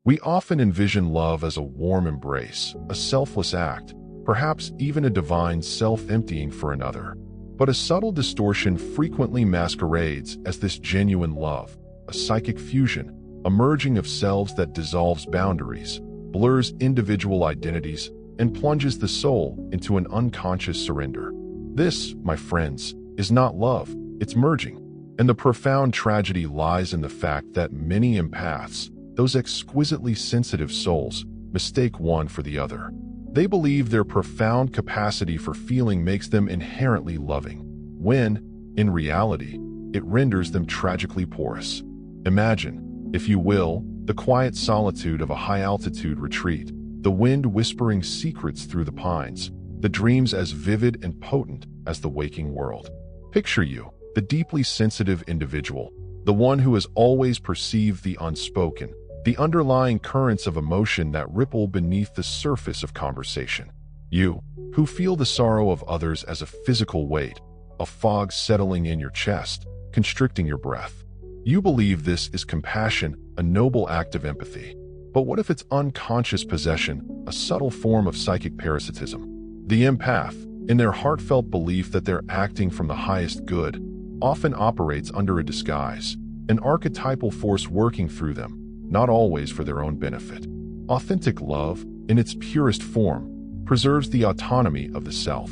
We often envision love as a warm embrace, a selfless act, perhaps even a divine self-emptying for another. But a subtle distortion frequently masquerades as this genuine love, a psychic fusion, a merging of selves that dissolves boundaries, blurs individual identities, and plunges the soul into an unconscious surrender. This, my friends, is not love, it's merging. And the profound tragedy lies in the fact that many empaths, those exquisitely sensitive souls, mistake one for the other. They believe their profound capacity for feeling makes them inherently loving, when, in reality, it renders them tragically porous. Imagine, if you will, the quiet solitude of a high-altitude retreat, the wind whispering secrets through the pines, the dreams as vivid and potent as the waking world. Picture you, the deeply sensitive individual, the one who has always perceived the unspoken, the underlying currents of emotion that ripple beneath the surface of conversation. You, who feel the sorrow of others as a physical weight, a fog settling in your chest, constricting your breath. You believe this is compassion, a noble act of empathy. But what if it's unconscious possession, a subtle form of psychic parasitism? The empath, in their heartfelt belief that they're acting from the highest good, often operates under a disguise, an archetypal force working through them, not always for their own benefit. Authentic love, in its purest form, preserves the autonomy of the self.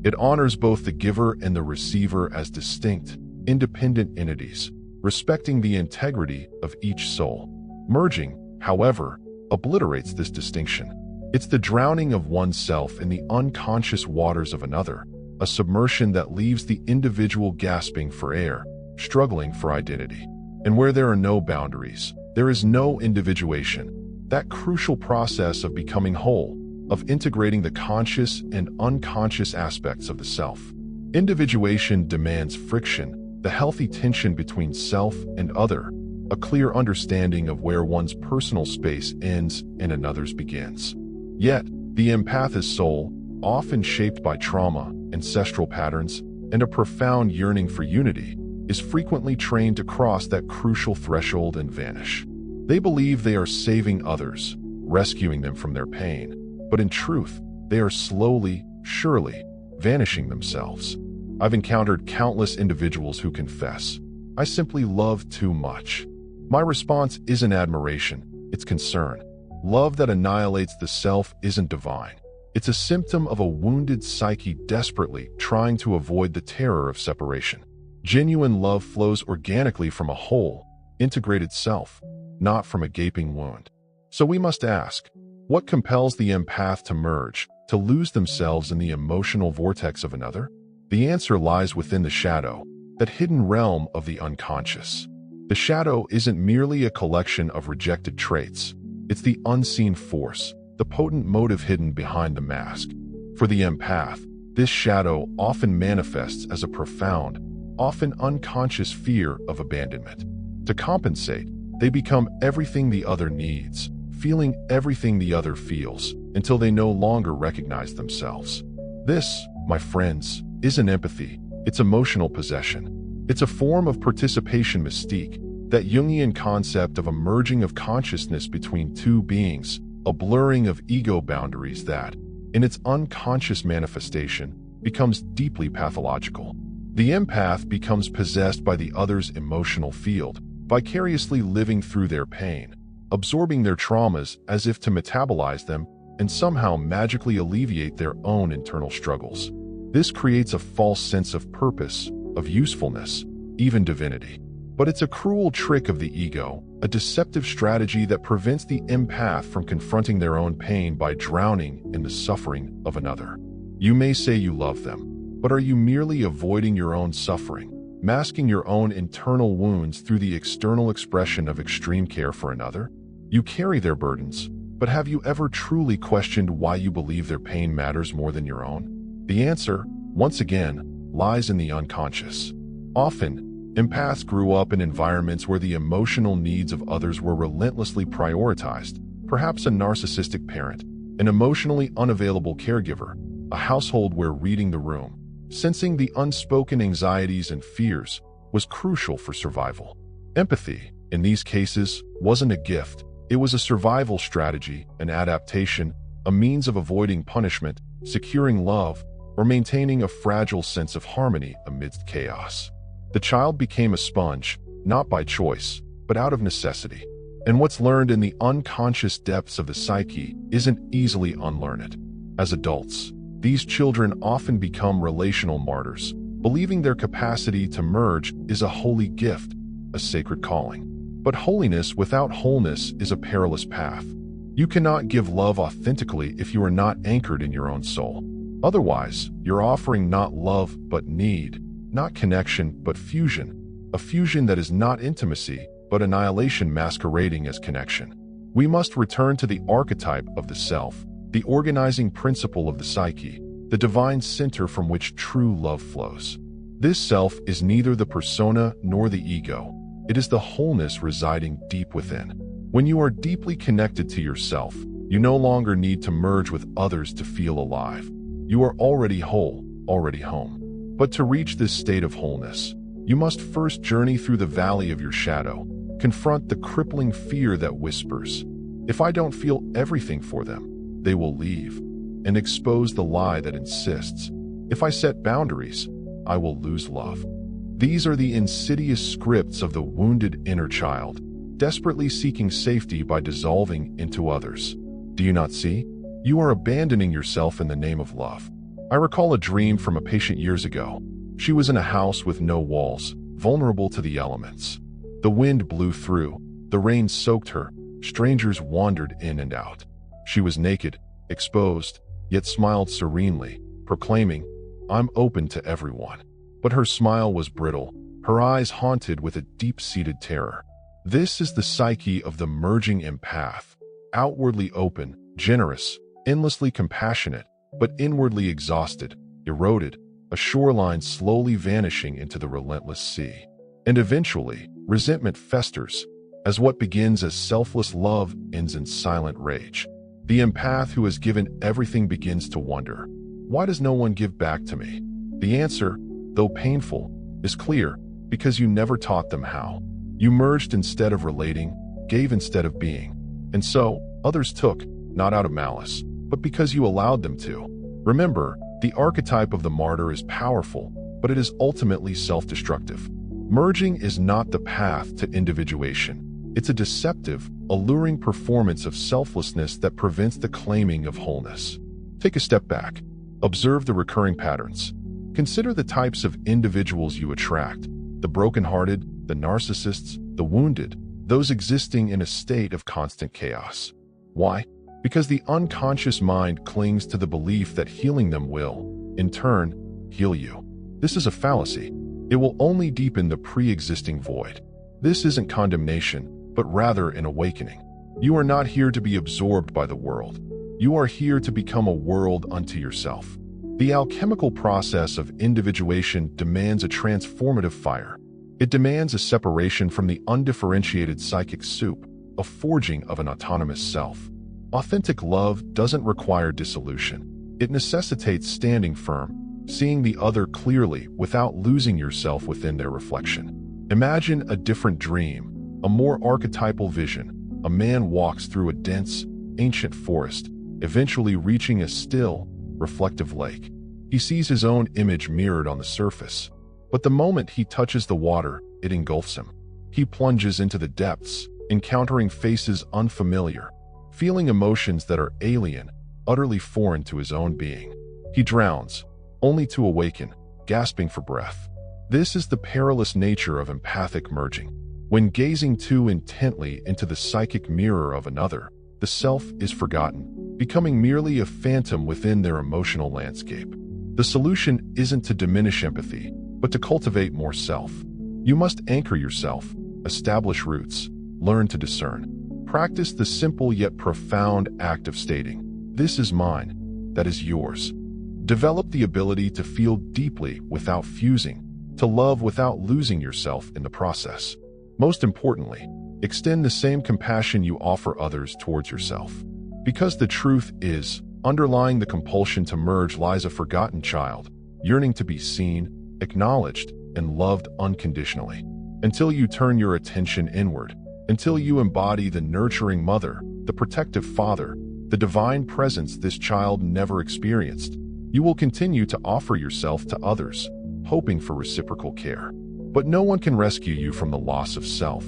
It honors both the giver and the receiver as distinct, independent entities, respecting the integrity of each soul. Merging, however, obliterates this distinction. It's the drowning of oneself in the unconscious waters of another, a submersion that leaves the individual gasping for air, struggling for identity. And where there are no boundaries, there is no individuation, that crucial process of becoming whole, of integrating the conscious and unconscious aspects of the self. Individuation demands friction, the healthy tension between self and other, a clear understanding of where one's personal space ends and another's begins. Yet, the empath's soul, often shaped by trauma, ancestral patterns, and a profound yearning for unity, is frequently trained to cross that crucial threshold and vanish. They believe they are saving others, rescuing them from their pain, but in truth, they are slowly, surely, vanishing themselves. I've encountered countless individuals who confess, "I simply love too much." My response isn't admiration, it's concern. Love that annihilates the self isn't divine. It's a symptom of a wounded psyche desperately trying to avoid the terror of separation. Genuine love flows organically from a whole, integrated self, not from a gaping wound. So we must ask, what compels the empath to merge, to lose themselves in the emotional vortex of another? The answer lies within the shadow, that hidden realm of the unconscious. The shadow isn't merely a collection of rejected traits. It's the unseen force, the potent motive hidden behind the mask. For the empath, this shadow often manifests as a profound, often unconscious fear of abandonment. To compensate, they become everything the other needs, feeling everything the other feels, until they no longer recognize themselves. This, my friends, isn't empathy, it's emotional possession. It's a form of participation mystique, that Jungian concept of a merging of consciousness between two beings, a blurring of ego boundaries that, in its unconscious manifestation, becomes deeply pathological. The empath becomes possessed by the other's emotional field, vicariously living through their pain, absorbing their traumas as if to metabolize them and somehow magically alleviate their own internal struggles. This creates a false sense of purpose, of usefulness, even divinity. But it's a cruel trick of the ego, a deceptive strategy that prevents the empath from confronting their own pain by drowning in the suffering of another. You may say you love them, but are you merely avoiding your own suffering, masking your own internal wounds through the external expression of extreme care for another? You carry their burdens, but have you ever truly questioned why you believe their pain matters more than your own? The answer, once again, lies in the unconscious. Often, empaths grew up in environments where the emotional needs of others were relentlessly prioritized, perhaps a narcissistic parent, an emotionally unavailable caregiver, a household where reading the room, sensing the unspoken anxieties and fears, was crucial for survival. Empathy, in these cases, wasn't a gift, It was a survival strategy, an adaptation, a means of avoiding punishment, securing love, or maintaining a fragile sense of harmony amidst chaos. The child became a sponge, not by choice, but out of necessity. And what's learned in the unconscious depths of the psyche isn't easily unlearned. As adults, these children often become relational martyrs, believing their capacity to merge is a holy gift, a sacred calling. But holiness without wholeness is a perilous path. You cannot give love authentically if you are not anchored in your own soul. Otherwise, you're offering not love but need, not connection but fusion, a fusion that is not intimacy but annihilation masquerading as connection. We must return to the archetype of the self, the organizing principle of the psyche, the divine center from which true love flows. This self is neither the persona nor the ego. It is the wholeness residing deep within. When you are deeply connected to yourself, you no longer need to merge with others to feel alive. You are already whole, already home. But to reach this state of wholeness, you must first journey through the valley of your shadow, confront the crippling fear that whispers, "If I don't feel everything for them, they will leave," and expose the lie that insists, "If I set boundaries, I will lose love." These are the insidious scripts of the wounded inner child, desperately seeking safety by dissolving into others. Do you not see? You are abandoning yourself in the name of love. I recall a dream from a patient years ago. She was in a house with no walls, vulnerable to the elements. The wind blew through, the rain soaked her, strangers wandered in and out. She was naked, exposed, yet smiled serenely, proclaiming, "I'm open to everyone." But her smile was brittle, her eyes haunted with a deep-seated terror. This is the psyche of the merging empath, outwardly open, generous, endlessly compassionate, but inwardly exhausted, eroded, a shoreline slowly vanishing into the relentless sea. And eventually, resentment festers, as what begins as selfless love ends in silent rage. The empath who has given everything begins to wonder, why does no one give back to me? The answer, though painful, is clear, because you never taught them how. You merged instead of relating, gave instead of being. And so, others took, not out of malice, but because you allowed them to. Remember, the archetype of the martyr is powerful, but it is ultimately self-destructive. Merging is not the path to individuation. It's a deceptive, alluring performance of selflessness that prevents the claiming of wholeness. Take a step back. Observe the recurring patterns. Consider the types of individuals you attract: the brokenhearted, the narcissists, the wounded, those existing in a state of constant chaos. Why? Because the unconscious mind clings to the belief that healing them will, in turn, heal you. This is a fallacy. It will only deepen the pre-existing void. This isn't condemnation, but rather an awakening. You are not here to be absorbed by the world. You are here to become a world unto yourself. The alchemical process of individuation demands a transformative fire. It demands a separation from the undifferentiated psychic soup, a forging of an autonomous self. Authentic love doesn't require dissolution. It necessitates standing firm, seeing the other clearly without losing yourself within their reflection. Imagine a different dream, a more archetypal vision. A man walks through a dense, ancient forest, eventually reaching a still, reflective lake. He sees his own image mirrored on the surface, but the moment he touches the water, it engulfs him. He plunges into the depths, encountering faces unfamiliar, feeling emotions that are alien, utterly foreign to his own being. He drowns, only to awaken, gasping for breath. This is the perilous nature of empathic merging. When gazing too intently into the psychic mirror of another, the self is forgotten, becoming merely a phantom within their emotional landscape. The solution isn't to diminish empathy, but to cultivate more self. You must anchor yourself, establish roots, learn to discern. Practice the simple yet profound act of stating, "This is mine, that is yours." Develop the ability to feel deeply without fusing, to love without losing yourself in the process. Most importantly, extend the same compassion you offer others towards yourself. Because the truth is, underlying the compulsion to merge lies a forgotten child, yearning to be seen, acknowledged, and loved unconditionally. Until you turn your attention inward, Until you embody the nurturing mother, the protective father, the divine presence this child never experienced, you will continue to offer yourself to others, hoping for reciprocal care. But no one can rescue you from the loss of self.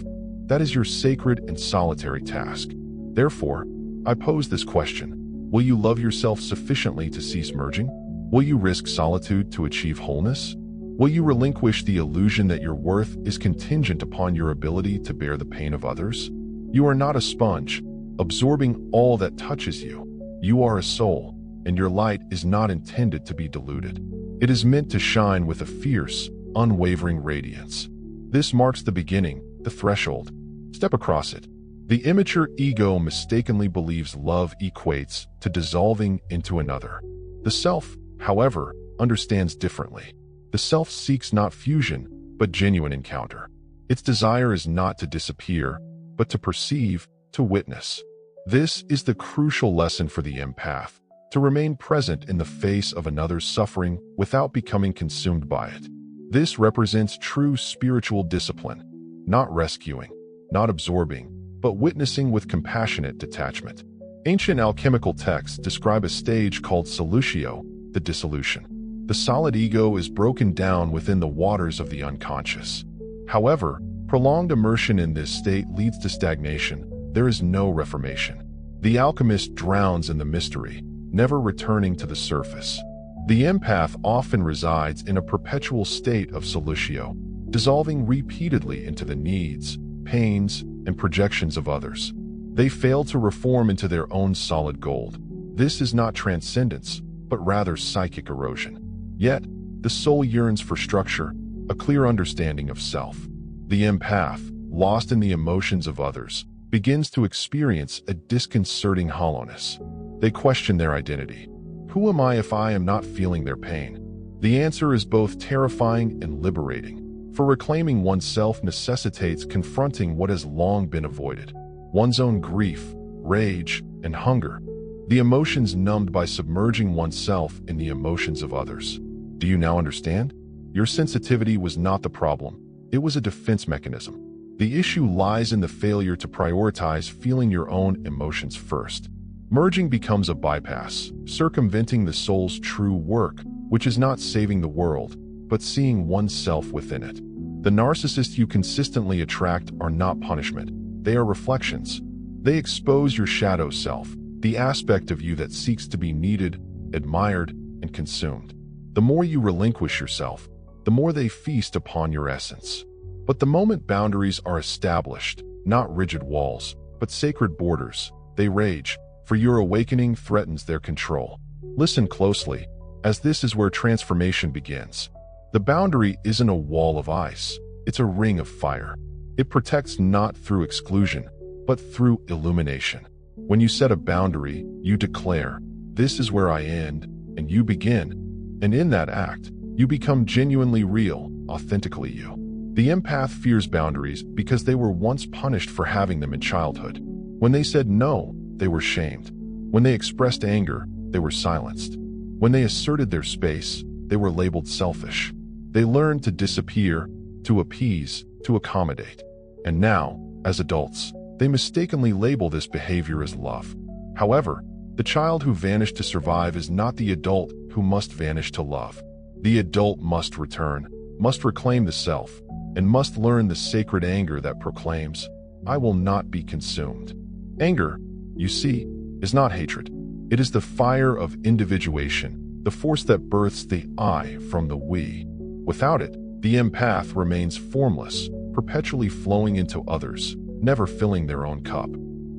That is your sacred and solitary task. Therefore, I pose this question: will you love yourself sufficiently to cease merging? Will you risk solitude to achieve wholeness? Will you relinquish the illusion that your worth is contingent upon your ability to bear the pain of others? You are not a sponge, absorbing all that touches you. You are a soul, and your light is not intended to be diluted. It is meant to shine with a fierce, unwavering radiance. This marks the beginning, the threshold. Step across it. The immature ego mistakenly believes love equates to dissolving into another. The self, however, understands differently. The self seeks not fusion, but genuine encounter. Its desire is not to disappear, but to perceive, to witness. This is the crucial lesson for the empath: to remain present in the face of another's suffering without becoming consumed by it. This represents true spiritual discipline, not rescuing, not absorbing, but witnessing with compassionate detachment. Ancient alchemical texts describe a stage called solutio, the dissolution. The solid ego is broken down within the waters of the unconscious. However, prolonged immersion in this state leads to stagnation. There is no reformation. The alchemist drowns in the mystery, never returning to the surface. The empath often resides in a perpetual state of solutio, dissolving repeatedly into the needs, pains, and projections of others. They fail to reform into their own solid gold. This is not transcendence, but rather psychic erosion. Yet, the soul yearns for structure, a clear understanding of self. The empath, lost in the emotions of others, begins to experience a disconcerting hollowness. They question their identity. Who am I if I am not feeling their pain? The answer is both terrifying and liberating, for reclaiming oneself necessitates confronting what has long been avoided: one's own grief, rage, and hunger, the emotions numbed by submerging oneself in the emotions of others. Do you now understand? Your sensitivity was not the problem. It was a defense mechanism. The issue lies in the failure to prioritize feeling your own emotions first. Merging becomes a bypass, circumventing the soul's true work, which is not saving the world, but seeing oneself within it. The narcissists you consistently attract are not punishment. They are reflections. They expose your shadow self, the aspect of you that seeks to be needed, admired, and consumed. The more you relinquish yourself, the more they feast upon your essence. But the moment boundaries are established, not rigid walls, but sacred borders, they rage, for your awakening threatens their control. Listen closely, as this is where transformation begins. The boundary isn't a wall of ice, it's a ring of fire. It protects not through exclusion, but through illumination. When you set a boundary, you declare, "This is where I end, and you begin." And in that act, you become genuinely real, authentically you. The empath fears boundaries because they were once punished for having them in childhood. When they said no, they were shamed. When they expressed anger, they were silenced. When they asserted their space, they were labeled selfish. They learned to disappear, to appease, to accommodate. And now, as adults, they mistakenly label this behavior as love. However, the child who vanished to survive is not the adult who must vanish to love. The adult must return, must reclaim the self, and must learn the sacred anger that proclaims, "I will not be consumed." Anger, you see, is not hatred. It is the fire of individuation, the force that births the I from the we. Without it, the empath remains formless, perpetually flowing into others, never filling their own cup.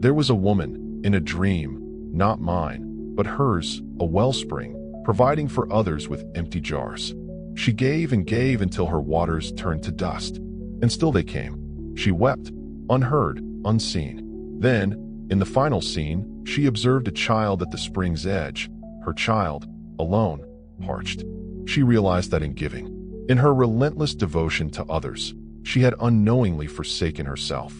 There was a woman, in a dream, not mine, but hers, a wellspring, providing for others with empty jars. She gave and gave until her waters turned to dust. And still they came. She wept, unheard, unseen. Then, in the final scene, she observed a child at the spring's edge, her child, alone, parched. She realized that in giving, in her relentless devotion to others, she had unknowingly forsaken herself.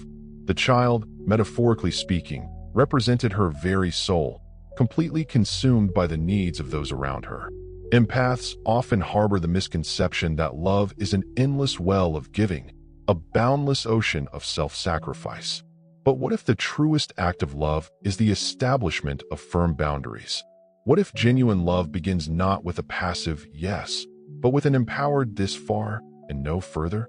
The child, metaphorically speaking, represented her very soul, completely consumed by the needs of those around her. Empaths often harbor the misconception that love is an endless well of giving, a boundless ocean of self-sacrifice. But what if the truest act of love is the establishment of firm boundaries? What if genuine love begins not with a passive yes, but with an empowered this far and no further?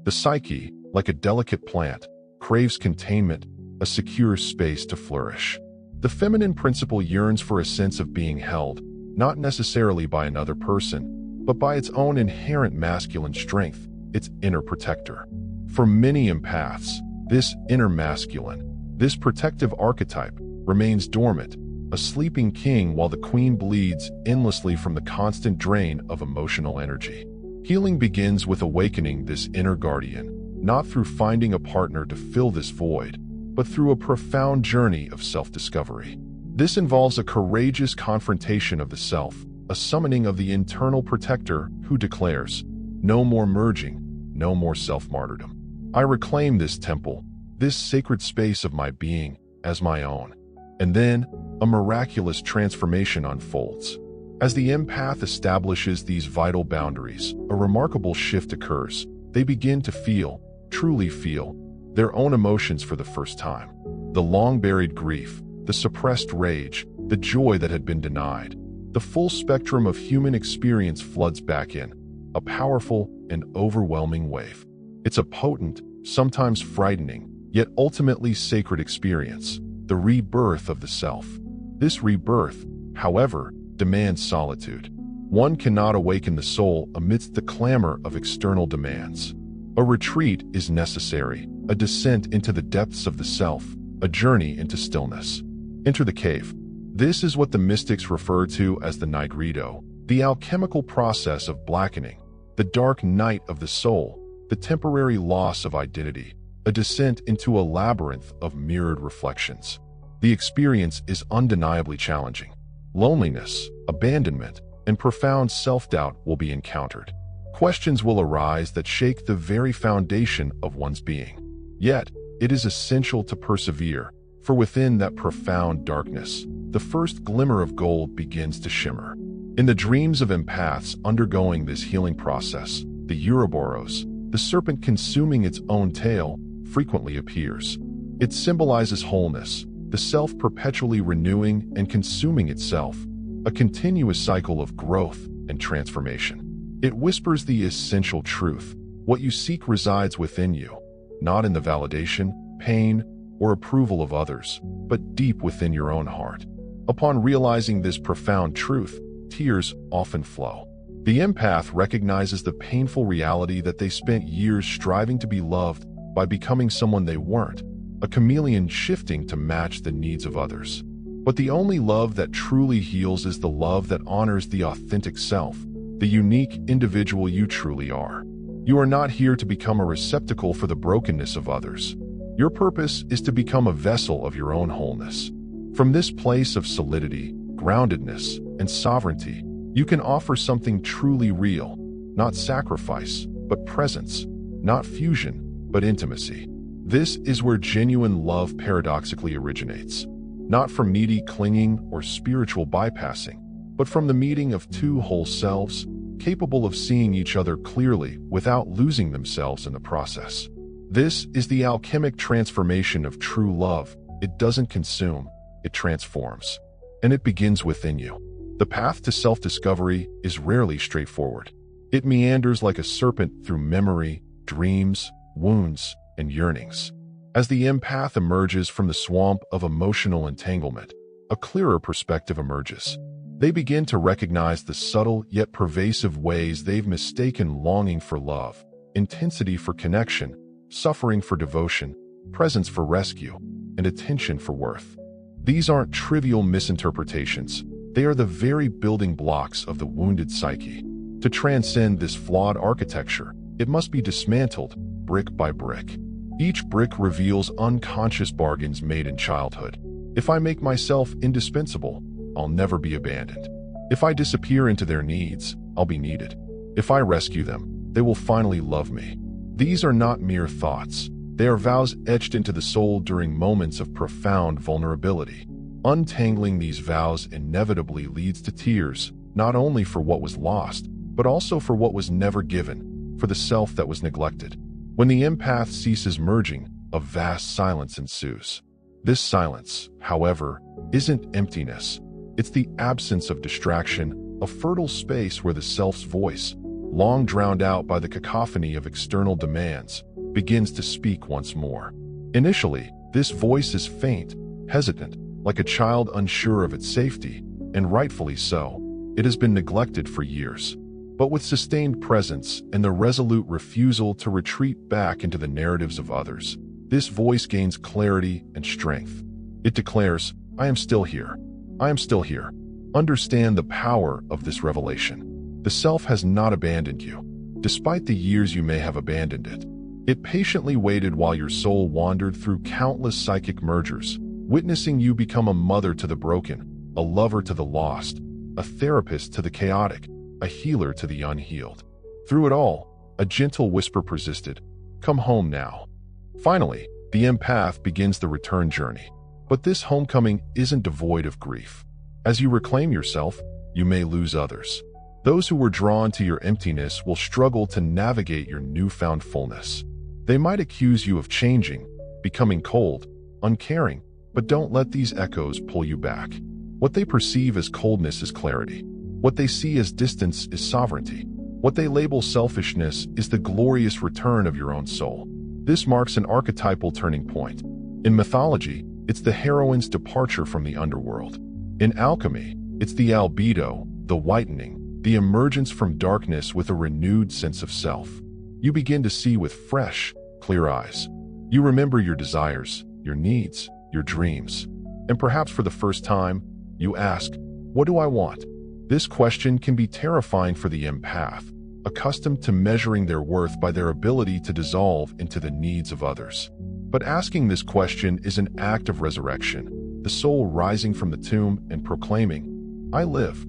The psyche, like a delicate plant, craves containment, a secure space to flourish. The feminine principle yearns for a sense of being held, not necessarily by another person, but by its own inherent masculine strength, its inner protector. For many empaths, this inner masculine, this protective archetype, remains dormant, a sleeping king while the queen bleeds endlessly from the constant drain of emotional energy. Healing begins with awakening this inner guardian, not through finding a partner to fill this void, but through a profound journey of self-discovery. This involves a courageous confrontation of the self, a summoning of the internal protector who declares, "No more merging, no more self-martyrdom. I reclaim this temple, this sacred space of my being, as my own." And then, a miraculous transformation unfolds. As the empath establishes these vital boundaries, a remarkable shift occurs. They begin to feel, truly feel, their own emotions for the first time. The long-buried grief, the suppressed rage, the joy that had been denied. The full spectrum of human experience floods back in, a powerful and overwhelming wave. It's a potent, sometimes frightening, yet ultimately sacred experience, the rebirth of the self. This rebirth, however, demands solitude. One cannot awaken the soul amidst the clamor of external demands. A retreat is necessary, a descent into the depths of the self, a journey into stillness. Enter the cave. This is what the mystics refer to as the nigredo, the alchemical process of blackening, the dark night of the soul, the temporary loss of identity, a descent into a labyrinth of mirrored reflections. The experience is undeniably challenging. Loneliness, abandonment, and profound self-doubt will be encountered. Questions will arise that shake the very foundation of one's being. Yet, it is essential to persevere, for within that profound darkness, the first glimmer of gold begins to shimmer. In the dreams of empaths undergoing this healing process, the Ouroboros, the serpent consuming its own tail, frequently appears. It symbolizes wholeness, the self perpetually renewing and consuming itself, a continuous cycle of growth and transformation. It whispers the essential truth: what you seek resides within you, not in the validation, pain, or approval of others, but deep within your own heart. Upon realizing this profound truth, tears often flow. The empath recognizes the painful reality that they spent years striving to be loved by becoming someone they weren't, a chameleon shifting to match the needs of others. But the only love that truly heals is the love that honors the authentic self, the unique individual you truly are. You are not here to become a receptacle for the brokenness of others. Your purpose is to become a vessel of your own wholeness. From this place of solidity, groundedness, and sovereignty, you can offer something truly real, not sacrifice, but presence, not fusion, but intimacy. This is where genuine love paradoxically originates, not from needy clinging or spiritual bypassing, but from the meeting of two whole selves, capable of seeing each other clearly without losing themselves in the process. This is the alchemic transformation of true love. It doesn't consume, it transforms. And it begins within you. The path to self-discovery is rarely straightforward. It meanders like a serpent through memory, dreams, wounds, and yearnings. As the empath emerges from the swamp of emotional entanglement, a clearer perspective emerges. They begin to recognize the subtle yet pervasive ways they've mistaken longing for love, intensity for connection, suffering for devotion, presence for rescue, and attention for worth. These aren't trivial misinterpretations. They are the very building blocks of the wounded psyche. To transcend this flawed architecture, it must be dismantled, brick by brick. Each brick reveals unconscious bargains made in childhood. If I make myself indispensable, I'll never be abandoned. If I disappear into their needs, I'll be needed. If I rescue them, they will finally love me. These are not mere thoughts. They are vows etched into the soul during moments of profound vulnerability. Untangling these vows inevitably leads to tears, not only for what was lost, but also for what was never given, for the self that was neglected. When the empath ceases merging, a vast silence ensues. This silence, however, isn't emptiness. It's the absence of distraction, a fertile space where the self's voice, long drowned out by the cacophony of external demands, begins to speak once more. Initially, this voice is faint, hesitant, like a child unsure of its safety, and rightfully so. It has been neglected for years. But with sustained presence and the resolute refusal to retreat back into the narratives of others, this voice gains clarity and strength. It declares, "I am still here. I am still here." Understand the power of this revelation. The self has not abandoned you, despite the years you may have abandoned it. It patiently waited while your soul wandered through countless psychic mergers, witnessing you become a mother to the broken, a lover to the lost, a therapist to the chaotic, a healer to the unhealed. Through it all, a gentle whisper persisted, "Come home now." Finally, the empath begins the return journey. But this homecoming isn't devoid of grief. As you reclaim yourself, you may lose others. Those who were drawn to your emptiness will struggle to navigate your newfound fullness. They might accuse you of changing, becoming cold, uncaring, but don't let these echoes pull you back. What they perceive as coldness is clarity. What they see as distance is sovereignty. What they label selfishness is the glorious return of your own soul. This marks an archetypal turning point. In mythology, it's the heroine's departure from the underworld. In alchemy, it's the albedo, the whitening, the emergence from darkness with a renewed sense of self. You begin to see with fresh, clear eyes. You remember your desires, your needs, your dreams. And perhaps for the first time, you ask, "What do I want?" This question can be terrifying for the empath, accustomed to measuring their worth by their ability to dissolve into the needs of others. But asking this question is an act of resurrection, the soul rising from the tomb and proclaiming, "I live."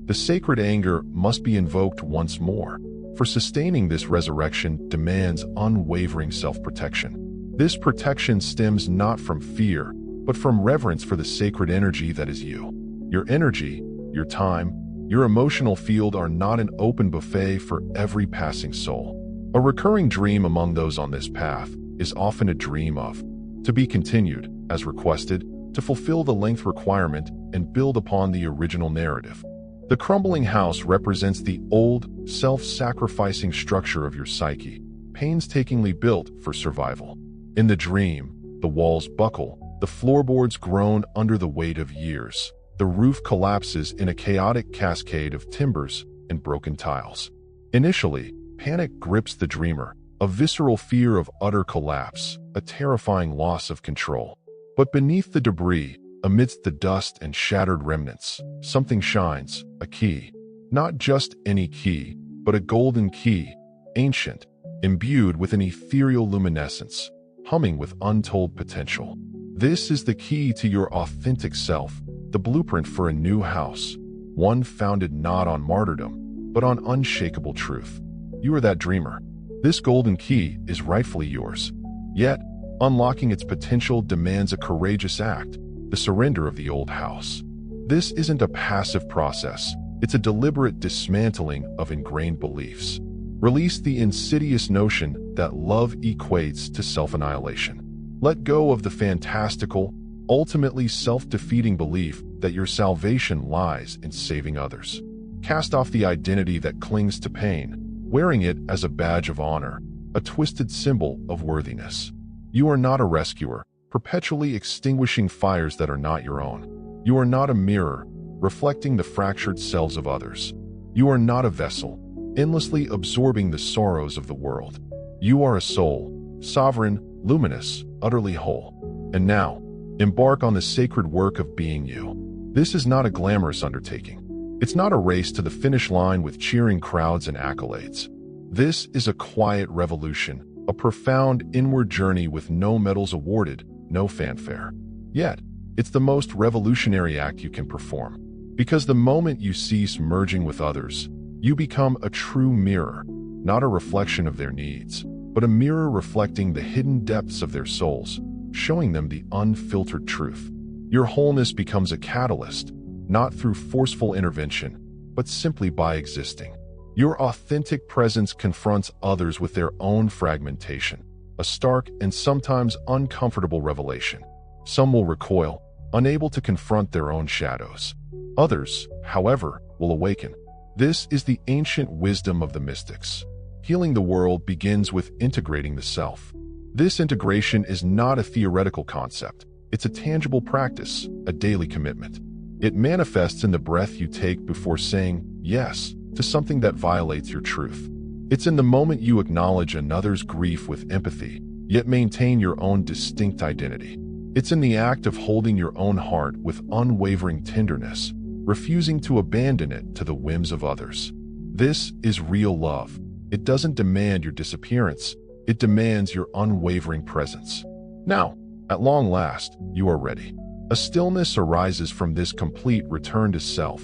The sacred anger must be invoked once more, for sustaining this resurrection demands unwavering self-protection. This protection stems not from fear, but from reverence for the sacred energy that is you. Your energy, your time, your emotional field are not an open buffet for every passing soul. A recurring dream among those on this path is often a dream of, to be continued, as requested, to fulfill the length requirement and build upon the original narrative. The crumbling house represents the old, self-sacrificing structure of your psyche, painstakingly built for survival. In the dream, the walls buckle, the floorboards groan under the weight of years. The roof collapses in a chaotic cascade of timbers and broken tiles. Initially, panic grips the dreamer, a visceral fear of utter collapse, a terrifying loss of control. But beneath the debris, amidst the dust and shattered remnants, something shines, a key. Not just any key, but a golden key, ancient, imbued with an ethereal luminescence, humming with untold potential. This is the key to your authentic self, the blueprint for a new house, one founded not on martyrdom, but on unshakable truth. You are that dreamer. This golden key is rightfully yours. Yet, unlocking its potential demands a courageous act, the surrender of the old house. This isn't a passive process. It's a deliberate dismantling of ingrained beliefs. Release the insidious notion that love equates to self-annihilation. Let go of the fantastical, ultimately self-defeating belief that your salvation lies in saving others. Cast off the identity that clings to pain, wearing it as a badge of honor, a twisted symbol of worthiness. You are not a rescuer, perpetually extinguishing fires that are not your own. You are not a mirror, reflecting the fractured selves of others. You are not a vessel, endlessly absorbing the sorrows of the world. You are a soul, sovereign, luminous, utterly whole. And now, embark on the sacred work of being you. This is not a glamorous undertaking. It's not a race to the finish line with cheering crowds and accolades. This is a quiet revolution, a profound inward journey with no medals awarded, no fanfare. Yet, it's the most revolutionary act you can perform. Because the moment you cease merging with others, you become a true mirror, not a reflection of their needs, but a mirror reflecting the hidden depths of their souls, showing them the unfiltered truth. Your wholeness becomes a catalyst, not through forceful intervention, but simply by existing. Your authentic presence confronts others with their own fragmentation, a stark and sometimes uncomfortable revelation. Some will recoil, unable to confront their own shadows. Others, however, will awaken. This is the ancient wisdom of the mystics. Healing the world begins with integrating the self. This integration is not a theoretical concept. It's a tangible practice, a daily commitment. It manifests in the breath you take before saying yes to something that violates your truth. It's in the moment you acknowledge another's grief with empathy, yet maintain your own distinct identity. It's in the act of holding your own heart with unwavering tenderness, refusing to abandon it to the whims of others. This is real love. It doesn't demand your disappearance. It demands your unwavering presence. Now, at long last, you are ready. A stillness arises from this complete return to self,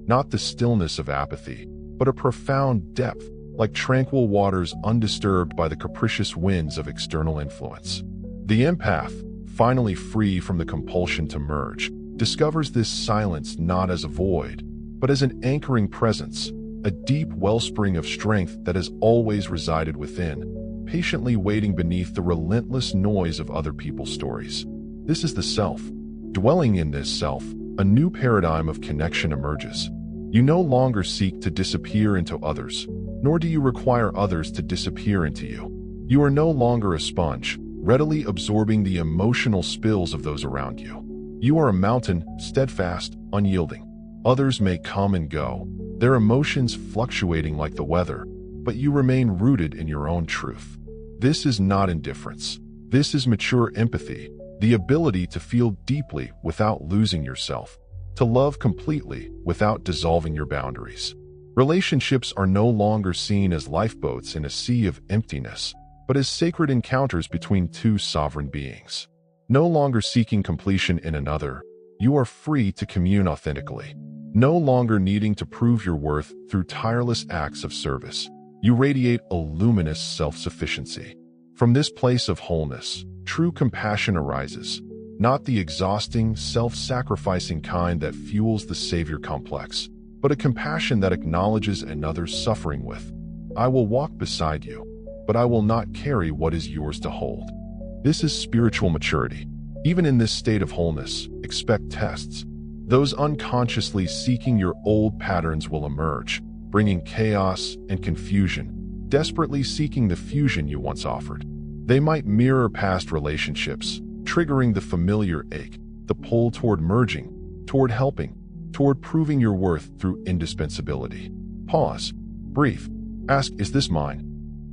not the stillness of apathy, but a profound depth, like tranquil waters undisturbed by the capricious winds of external influence. The empath, finally free from the compulsion to merge, discovers this silence not as a void, but as an anchoring presence, a deep wellspring of strength that has always resided within, patiently waiting beneath the relentless noise of other people's stories. This is the self. Dwelling in this self, a new paradigm of connection emerges. You no longer seek to disappear into others, nor do you require others to disappear into you. You are no longer a sponge, readily absorbing the emotional spills of those around you. You are a mountain, steadfast, unyielding. Others may come and go, their emotions fluctuating like the weather, but you remain rooted in your own truth. This is not indifference. This is mature empathy, the ability to feel deeply without losing yourself, to love completely without dissolving your boundaries. Relationships are no longer seen as lifeboats in a sea of emptiness, but as sacred encounters between two sovereign beings. No longer seeking completion in another, you are free to commune authentically. No longer needing to prove your worth through tireless acts of service, you radiate a luminous self-sufficiency. From this place of wholeness, true compassion arises, not the exhausting, self-sacrificing kind that fuels the savior complex, but a compassion that acknowledges another's suffering with, "I will walk beside you, but I will not carry what is yours to hold." This is spiritual maturity. Even in this state of wholeness, expect tests. Those unconsciously seeking your old patterns will emerge, bringing chaos and confusion, desperately seeking the fusion you once offered. They might mirror past relationships, triggering the familiar ache, the pull toward merging, toward helping, toward proving your worth through indispensability. Pause. Breathe. Ask, is this mine?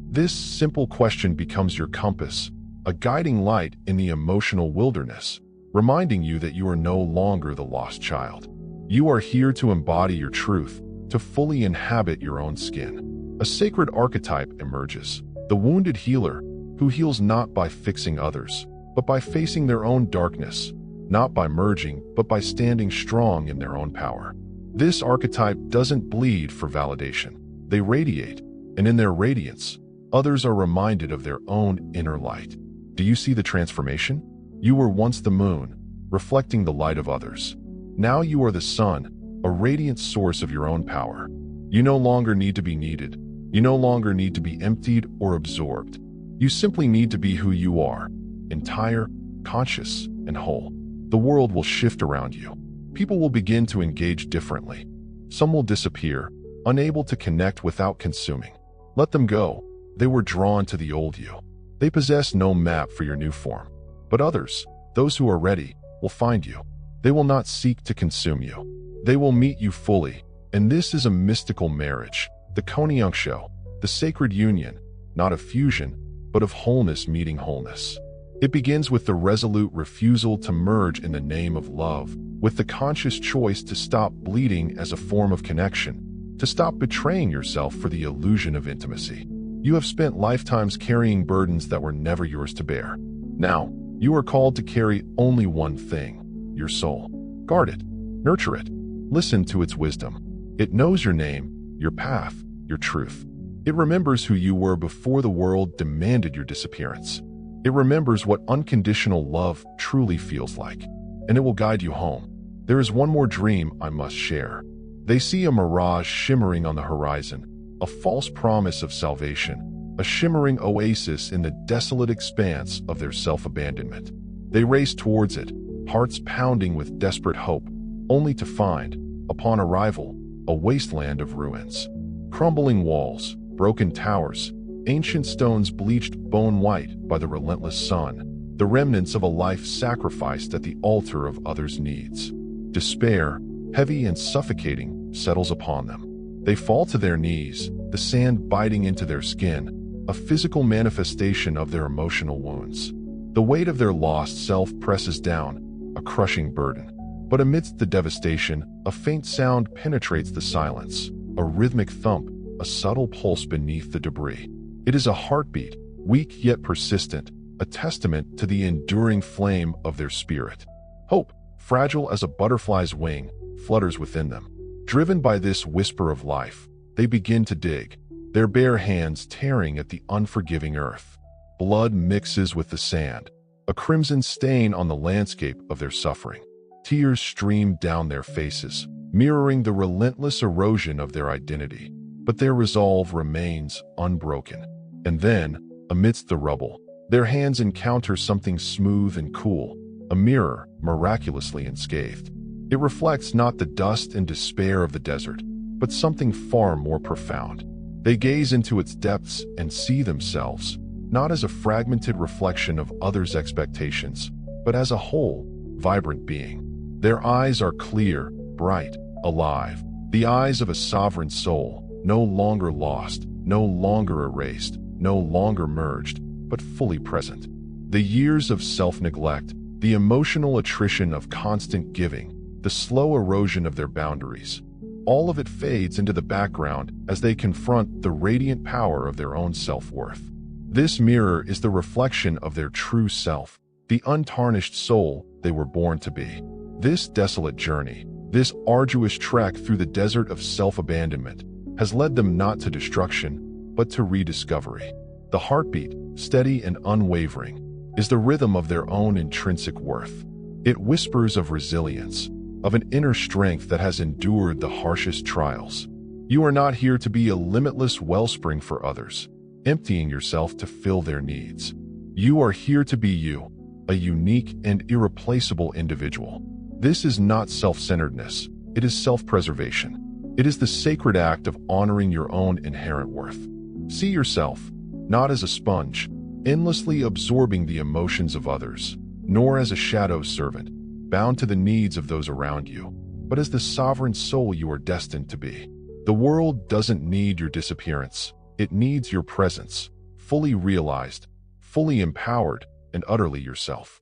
This simple question becomes your compass, a guiding light in the emotional wilderness, reminding you that you are no longer the lost child. You are here to embody your truth, to fully inhabit your own skin. A sacred archetype emerges, the wounded healer, who heals not by fixing others, but by facing their own darkness, not by merging, but by standing strong in their own power. This archetype doesn't bleed for validation. They radiate, and in their radiance, others are reminded of their own inner light. Do you see the transformation? You were once the moon, reflecting the light of others. Now you are the sun, a radiant source of your own power. You no longer need to be needed. You no longer need to be emptied or absorbed. You simply need to be who you are, entire, conscious, and whole. The world will shift around you. People will begin to engage differently. Some will disappear, unable to connect without consuming. Let them go. They were drawn to the old you. They possess no map for your new form. But others, those who are ready, will find you. They will not seek to consume you. They will meet you fully. And this is a mystical marriage, the conjunction, the sacred union, not of fusion, but of wholeness meeting wholeness. It begins with the resolute refusal to merge in the name of love, with the conscious choice to stop bleeding as a form of connection, to stop betraying yourself for the illusion of intimacy. You have spent lifetimes carrying burdens that were never yours to bear. Now, you are called to carry only one thing, your soul. Guard it, nurture it, listen to its wisdom. It knows your name, your path, your truth. It remembers who you were before the world demanded your disappearance. It remembers what unconditional love truly feels like, and it will guide you home. There is one more dream I must share. They see a mirage shimmering on the horizon, a false promise of salvation, a shimmering oasis in the desolate expanse of their self-abandonment. They race towards it, hearts pounding with desperate hope, only to find, upon arrival, a wasteland of ruins. Crumbling walls, broken towers, ancient stones bleached bone-white by the relentless sun, the remnants of a life sacrificed at the altar of others' needs. Despair, heavy and suffocating, settles upon them. They fall to their knees, the sand biting into their skin, a physical manifestation of their emotional wounds. The weight of their lost self presses down, a crushing burden. But amidst the devastation, a faint sound penetrates the silence, a rhythmic thump, a subtle pulse beneath the debris. It is a heartbeat, weak yet persistent, a testament to the enduring flame of their spirit. Hope, fragile as a butterfly's wing, flutters within them. Driven by this whisper of life, they begin to dig, their bare hands tearing at the unforgiving earth. Blood mixes with the sand, a crimson stain on the landscape of their suffering. Tears stream down their faces, mirroring the relentless erosion of their identity. But their resolve remains unbroken. And then, amidst the rubble, their hands encounter something smooth and cool, a mirror miraculously unscathed. It reflects not the dust and despair of the desert, but something far more profound. They gaze into its depths and see themselves, not as a fragmented reflection of others' expectations, but as a whole, vibrant being. Their eyes are clear, bright, alive, the eyes of a sovereign soul, no longer lost, no longer erased, no longer merged, but fully present. The years of self-neglect, the emotional attrition of constant giving, the slow erosion of their boundaries, all of it fades into the background as they confront the radiant power of their own self-worth. This mirror is the reflection of their true self, the untarnished soul they were born to be. This desolate journey, this arduous trek through the desert of self-abandonment, has led them not to destruction, but to rediscovery. The heartbeat, steady and unwavering, is the rhythm of their own intrinsic worth. It whispers of resilience, of an inner strength that has endured the harshest trials. You are not here to be a limitless wellspring for others, emptying yourself to fill their needs. You are here to be you, a unique and irreplaceable individual. This is not self-centeredness, it is self-preservation. It is the sacred act of honoring your own inherent worth. See yourself, not as a sponge, endlessly absorbing the emotions of others, nor as a shadow servant, bound to the needs of those around you, but as the sovereign soul you are destined to be. The world doesn't need your disappearance. It needs your presence, fully realized, fully empowered, and utterly yourself.